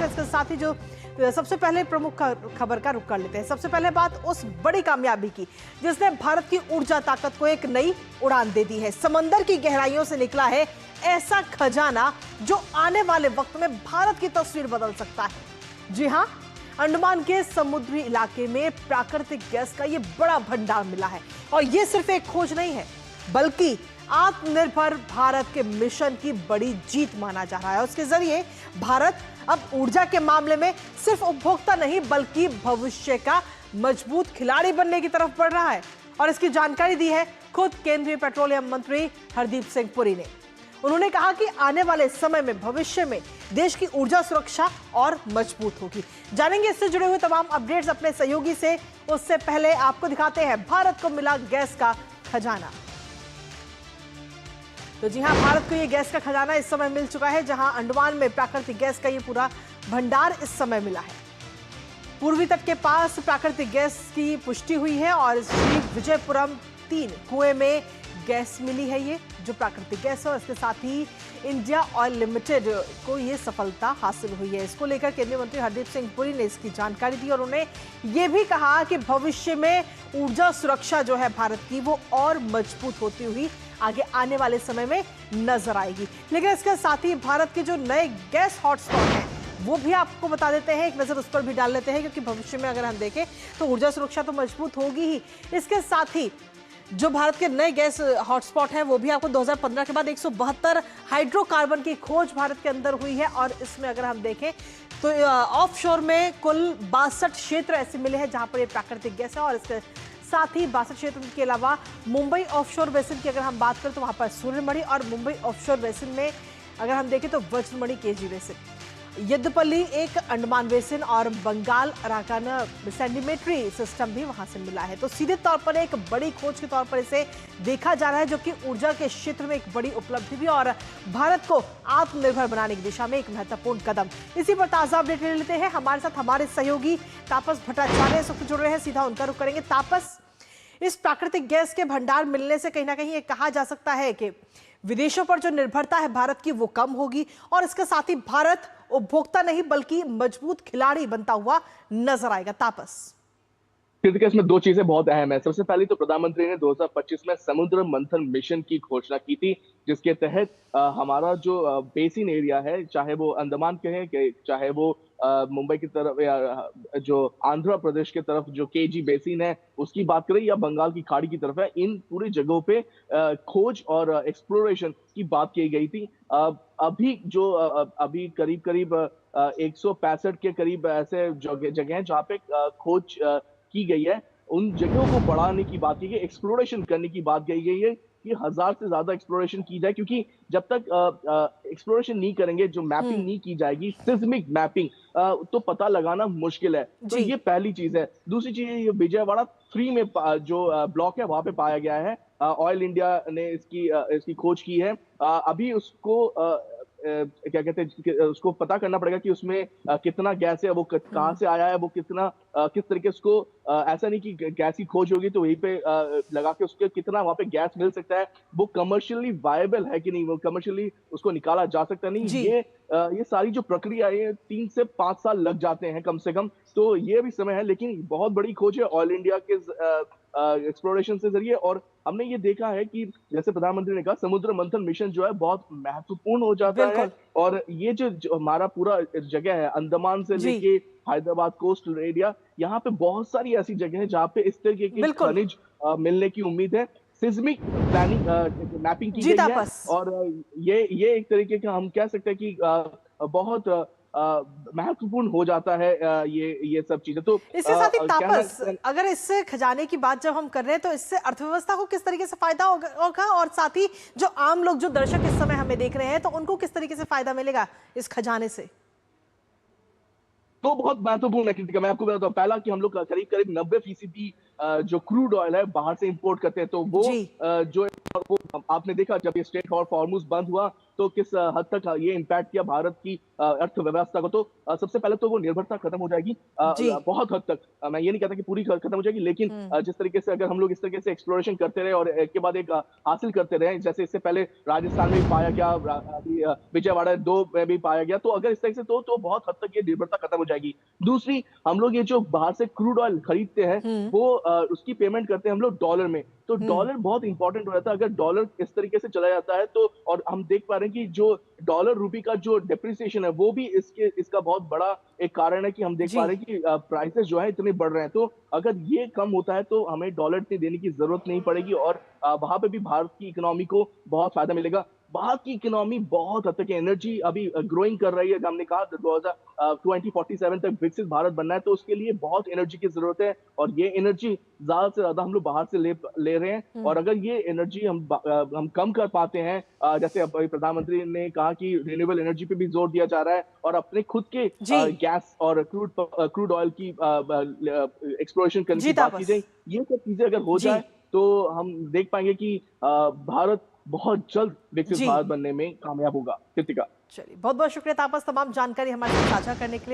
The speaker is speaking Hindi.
इसके साथ ही जो सबसे पहले प्रमुख खबर का रुख कर लेते हैं। सबसे पहले बात उस बड़ी कामयाबी की जिसने भारत की ऊर्जा ताकत को एक नई उड़ान दे दी है। समंदर की गहराइयों से निकला है ऐसा खजाना जो आने वाले वक्त में भारत की तस्वीर बदल सकता है। जी हां, अंडमान के समुद्री इलाके में प्राकृतिक गैस का यह बड़ा भंडार मिला है और यह सिर्फ एक खोज नहीं है बल्कि आत्मनिर्भर भारत के मिशन की बड़ी जीत माना जा रहा है। उसके जरिए भारत अब ऊर्जा के मामले में सिर्फ उपभोक्ता नहीं बल्कि भविष्य का मजबूत खिलाड़ी बनने की तरफ बढ़ रहा है और इसकी जानकारी दी है खुद केंद्रीय पेट्रोलियम मंत्री हरदीप सिंह पुरी ने। उन्होंने कहा कि आने वाले समय में भविष्य में देश की ऊर्जा सुरक्षा और मजबूत होगी। जानेंगे इससे जुड़े हुए तमाम अपडेट्स अपने सहयोगी से। उससे पहले आपको दिखाते हैं भारत को मिला गैस का खजाना। तो जी हां, भारत को यह गैस का खजाना इस समय मिल चुका है, जहां अंडमान में प्राकृतिक गैस का ये पूरा भंडार इस समय मिला है। पूर्वी तट के पास प्राकृतिक गैस की पुष्टि हुई है और श्री विजयपुरम 3 कुएं में गैस मिली है, ये जो प्राकृतिक गैस है। और इसके साथ ही इंडिया ऑयल लिमिटेड को ये सफलता हासिल हुई है। इसको लेकर केंद्रीय मंत्री हरदीप सिंह पुरी ने इसकी जानकारी दी और उन्होंने ये भी कहा कि भविष्य में ऊर्जा सुरक्षा जो है भारत की वो और मजबूत होती हुई आगे आने वाले समय में नजर आएगी। लेकिन इसके साथ ही भारत के जो नए गैस हॉटस्पॉट हैं वो भी आपको बता देते हैं, एक नजर उस पर भी डाल लेते हैं, क्योंकि भविष्य में अगर हम देखें तो ऊर्जा सुरक्षा तो मजबूत होगी ही। इसके साथ ही जो भारत के नए गैस हॉटस्पॉट हैं वो भी आपको 2015 के बाद 172 हाइड्रोकार्बन की खोज भारत के अंदर हुई है और इसमें अगर हम देखें तो ऑफशोर में कुल 62 क्षेत्र ऐसे मिले हैं जहां पर ये प्राकृतिक गैस है। और इसके साथ ही 62 क्षेत्र के अलावा मुंबई ऑफशोर बेसिन की अगर हम बात करें तो वहां पर सूर्यमणि और मुंबई ऑफशोर बेसिन में अगर हम देखें तो वज्रमणि केजी बेसिन, यद्दपल्ली एक अंडमान बेसिन और बंगाल अराकान सेंटीमेट्री सिस्टम भी वहां से मिला है। तो सीधे तौर पर एक बड़ी खोज के तौर पर इसे देखा जा रहा है, जो कि ऊर्जा के क्षेत्र में एक बड़ी उपलब्धि भी और भारत को आत्मनिर्भर बनाने की दिशा में एक महत्वपूर्ण कदम। इसी पर ताजा अपडेट ले लेते हैं। हमारे साथ हमारे सहयोगी तापस भट्टाचार्य इस वक्त जुड़ रहे हैं, सीधा उनका रुख करेंगे। तापस, इस प्राकृतिक गैस के भंडार मिलने से कहीं ना कहीं ये कहा जा सकता है कि विदेशों पर जो निर्भरता है भारत की वो कम होगी और इसके साथ ही भारत उपभोक्ता नहीं बल्कि मजबूत खिलाड़ी बनता हुआ नजर आएगा। तापस, इसमें दो चीजें बहुत अहम है। सबसे पहले तो प्रधानमंत्री ने 2025 में समुद्र मंथन मिशन की घोषणा की थी, जिसके तहत हमारा जो बेसिन एरिया है, चाहे वो अंडमान के हैं, चाहे वो मुंबई की तरफ या जो आंध्र प्रदेश की तरफ जो केजी बेसिन है उसकी बात करें या बंगाल की खाड़ी की तरफ है, इन पूरी जगहों पे खोज और एक्सप्लोरेशन की बात की गई थी। अभी करीब करीब 165 के करीब ऐसे जगह हैं जहाँ पे खोज की गई है। उन जगहों को बढ़ाने की बात की गई, एक्सप्लोरेशन करने की बात कही गई है कि 1000 से ज्यादा एक्सप्लोरेशन की जाए, क्योंकि जब तक एक्सप्लोरेशन नहीं करेंगे, जो मैपिंग नहीं की जाएगी, सिस्मिक मैपिंग, तो पता लगाना मुश्किल है। तो ये पहली चीज है। दूसरी चीज ये विजयवाड़ा 3 में जो ब्लॉक है वहां पे पाया गया है। ऑयल इंडिया ने इसकी खोज की है। अभी उसको क्या कहते हैं, उसको पता करना पड़ेगा कि उसमें कितना गैस है, वो कहाँ से आया है, वो किस तरीके से उसको ऐसा नहीं कि गैस की खोज होगी तो वहीं पे लगा के उसके कितना वहां पे गैस मिल सकता है, वो कमर्शियली वायबल है कि नहीं, वो कमर्शियली उसको निकाला जा सकता नहीं। ये सारी जो प्रक्रिया है 3 से 5 साल लग जाते हैं कम से कम, तो ये भी समय है। लेकिन बहुत बड़ी खोज है ऑयल इंडिया के एक्सप्लोरेशन से जरिए। और हमने ये देखा है कि जैसे प्रधानमंत्री ने कहा, समुद्र मंथन मिशन जो है बहुत महत्वपूर्ण हो जाता है। और ये जो हमारा पूरा जगह है, अंडमान से लेके हैदराबाद कोस्टल एरिया, यहाँ पे बहुत सारी ऐसी जगह है जहाँ पे इस तरीके के खनिज मिलने की उम्मीद है। सिस्मिक प्लानिंग मैपिंग की गई है और ये एक तरीके का हम कह सकते हैं कि बहुत महत्वपूर्ण हो जाता है ये सब चीजें। तो इसके साथ ही तापस, अगर इससे खजाने की बात जब हम कर रहे हैं तो इससे अर्थव्यवस्था को किस तरीके से फायदा होगा और साथ ही जो आम लोग, जो दर्शक इस समय हमें देख रहे हैं, तो उनको किस तरीके से फायदा मिलेगा इस खजाने से? तो बहुत महत्वपूर्ण है कृतिका। मैं आपको बताता हूँ, पहला कि हम लोग करीब 90% जो क्रूड ऑयल है बाहर से इंपोर्ट करते हैं, तो वो जी। जो वो आपने देखा जब ये स्ट्रेट ऑफ हॉर्मुज बंद हुआ तो किस हद तक ये इम्पैक्ट किया भारत की अर्थव्यवस्था को। तो सबसे पहले तो वो निर्भरता खत्म हो जाएगी जी। बहुत हद तक। मैं ये नहीं कहता कि पूरी खत्म हो जाएगी, लेकिन जिस तरीके से अगर हम लोग इस तरीके से एक्सप्लोरेशन करते रहे और एक के बाद एक हासिल करते रहे, जैसे इससे पहले राजस्थान में भी पाया गया, अभी विजयवाड़ा 2 में भी पाया गया, तो अगर इस तरह से तो बहुत हद तक ये निर्भरता खत्म हो जाएगी। दूसरी, हम लोग ये जो बाहर से क्रूड ऑयल खरीदते हैं हम्म। वो उसकी पेमेंट करते हैं हम लोग डॉलर में। तो डॉलर बहुत इंपॉर्टेंट हो जाता है। अगर डॉलर इस तरीके से चला जाता है तो, और हम देख पा रहे हैं कि जो डॉलर रूपी का जो डेप्रिसिएशन है वो भी इसका बहुत बड़ा एक कारण है कि हम देख जी। पा रहे हैं कि प्राइसेस जो है इतने बढ़ रहे हैं। तो अगर ये कम होता है तो हमें डॉलर इतनी देने की जरूरत नहीं पड़ेगी और वहां पे भी भारत की इकोनॉमी को बहुत फायदा मिलेगा। बाहर की इकोनॉमी बहुत हद तक एनर्जी अभी ग्रोइंग कर रही है। हमने कहा 2047 तक विकसित भारत बनना है, तो उसके लिए बहुत एनर्जी की जरूरत है और ये एनर्जी ज्यादा से ज्यादा हम लोग बाहर से ले रहे हैं। और अगर ये एनर्जी हम कम कर पाते हैं, जैसे अभी प्रधानमंत्री ने कहा कि रिन्यूएबल एनर्जी पे भी जोर दिया जा रहा है और अपने खुद के जी। गैस और क्रूड ऑयल की एक्सप्लोरेशन करने जी की बात की तापस। जाए, ये सब चीजें अगर हो जी। जाए तो हम देख पाएंगे कि भारत बहुत जल्द विकसित जी। भारत बनने में कामयाब होगा। कृतिका। चलिए, बहुत बहुत शुक्रिया तापस, तमाम जानकारी हमारे साथ साझा करने के लिए।